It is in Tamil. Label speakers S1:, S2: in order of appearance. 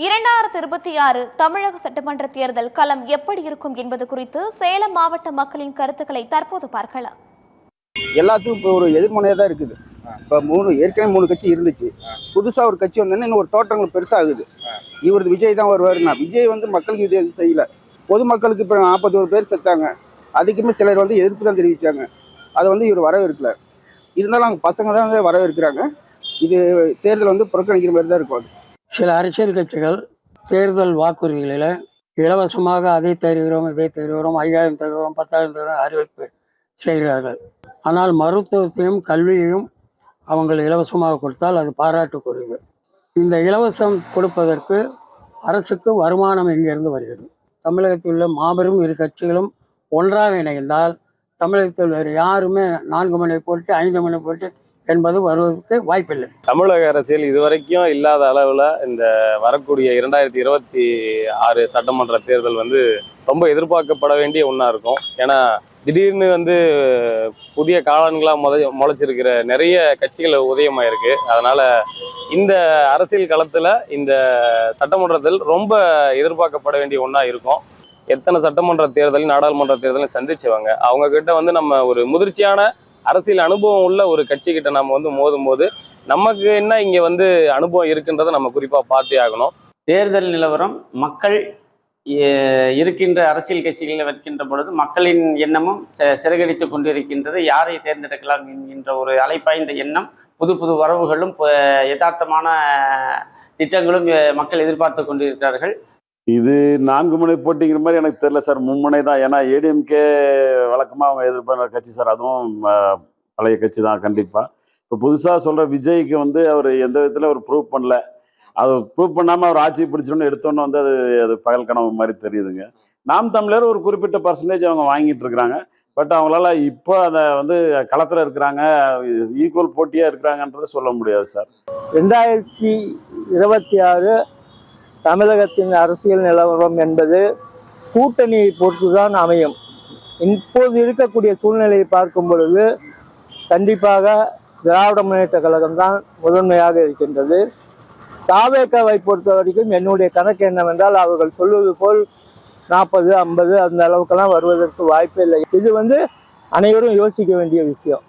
S1: 2026 தமிழக சட்டமன்ற தேர்தல் களம் எப்படி இருக்கும் என்பது குறித்து சேலம் மாவட்ட மக்களின் கருத்துக்களை தற்போது பார்க்கலாம்.
S2: எல்லாத்துக்கும் இப்போ ஒரு எதிர்மனையாக தான் இருக்குது. இப்போ ஏற்கனவே 3 கட்சி இருந்துச்சு. புதுசாக ஒரு கட்சி வந்தோன்னா இன்னும் ஒரு தோற்றங்கள் பெருசாகுது. இவரது விஜய் தான் வருவாருன்னா, விஜய் மக்களுக்கு இது எதுவும் செய்யல. பொதுமக்களுக்கு இப்போ 41 பேர் செத்தாங்க. அதுக்குமே சிலர் எதிர்ப்பு தான் தெரிவித்தாங்க. அதை இவர் வரவேற்கல. இருந்தாலும் அவங்க பசங்க தான் வரவேற்கிறாங்க. இது தேர்தல் புறக்கணிக்கிற மாதிரி தான் இருக்கும்.
S3: சில அரசியல் கட்சிகள் தேர்தல் வாக்குறுதிகளில் இலவசமாக அதை தருகிறோம், இதை தருகிறோம், 5000 தருகிறோம், 10,000 தருகிறோம் அறிவிப்பு செய்கிறார்கள். ஆனால் மருத்துவத்தையும் கல்வியையும் அவங்க இலவசமாக கொடுத்தால் அது பாராட்டுக்குரியது. இந்த இலவசம் கொடுப்பதற்கு அரசுக்கு வருமானம் எங்கிருந்து வருகிறது? தமிழகத்தில் உள்ள மாபெரும் இரு கட்சிகளும் ஒன்றாக இணைந்தால் தமிழகத்தில் வேறு யாருமே 4 மணி போட்டு 5 மணி போட்டு என்பது வருவதற்கு வாய்ப்பில்லை.
S4: தமிழக அரசியல் இதுவரைக்கும் இல்லாத அளவில் இந்த வரக்கூடிய 2026 சட்டமன்ற தேர்தல் ரொம்ப எதிர்பார்க்கப்பட வேண்டிய ஒன்றா இருக்கும். ஏன்னா திடீர்னு புதிய காலன்களாக முளைச்சிருக்கிற நிறைய கட்சிகள் உதயமாயிருக்கு. அதனால இந்த அரசியல் களத்தில் இந்த சட்டமன்றத்தில் ரொம்ப எதிர்பார்க்கப்பட வேண்டிய ஒன்றா இருக்கும். எத்தனை சட்டமன்ற தேர்தலையும் நாடாளுமன்ற தேர்தலையும் சந்திச்சவங்க அவங்க கிட்ட நம்ம ஒரு முதிர்ச்சியான அரசியல் அனுபவம் உள்ள ஒரு கட்சி கிட்ட நம்ம மோதும் போது நமக்கு என்ன இங்க அனுபவம் இருக்குன்றதை நம்ம குறிப்பா பார்த்தே ஆகணும்.
S5: தேர்தல் நிலவரம் மக்கள் இருக்கின்ற அரசியல் கட்சிகளில் வைக்கின்ற பொழுது மக்களின் எண்ணமும் சிறகடித்து கொண்டிருக்கின்றது. யாரை தேர்ந்தெடுக்கலாம் என்கின்ற ஒரு அலைப்பாய்ந்த எண்ணம், புது புது வரவுகளும் யதார்த்தமான திட்டங்களும் மக்கள் எதிர்பார்த்து கொண்டிருக்கிறார்கள்.
S6: இது 4 முனை போட்டிங்கிற மாதிரி எனக்கு தெரியல சார். 3 முனை தான். ஏன்னா ஏடிஎம்கே வழக்கமாக அவங்க எதிர்பார்க்குற கட்சி சார். அதுவும் பழைய கட்சி தான் கண்டிப்பாக. இப்போ புதுசாக சொல்கிற விஜய்க்கு அவர் எந்த விதத்தில் ஒரு ப்ரூவ் பண்ணல. அது ப்ரூவ் பண்ணாமல் அவர் ஆட்சி பிடிச்சோன்னு எடுத்தோன்னு அது பகல் கனவு மாதிரி தெரியுதுங்க. நாம் தமிழர் ஒரு குறிப்பிட்ட பர்சன்டேஜ் அவங்க வாங்கிட்டு இருக்கிறாங்க. பட் அவங்களால இப்போ அதை களத்தில் இருக்கிறாங்க, ஈக்குவல் போட்டியாக இருக்கிறாங்கன்றதை சொல்ல முடியாது சார்.
S7: 2026 தமிழகத்தின் அரசியல் நிலவரம் என்பது கூட்டணியை பொறுத்துதான் அமையும். இப்போது இருக்கக்கூடிய சூழ்நிலையை பார்க்கும் பொழுது கண்டிப்பாக திராவிட முன்னேற்ற கழகம் தான் முதன்மையாக இருக்கின்றது. தாவேக்காவை பொறுத்த வரைக்கும் என்னுடைய கணக்கு என்னவென்றால் அவர்கள் சொல்வது போல் 40, 50 அந்த அளவுக்கெல்லாம் வருவதற்கு வாய்ப்பே இல்லை. இது அனைவரும் யோசிக்க வேண்டிய விஷயம்.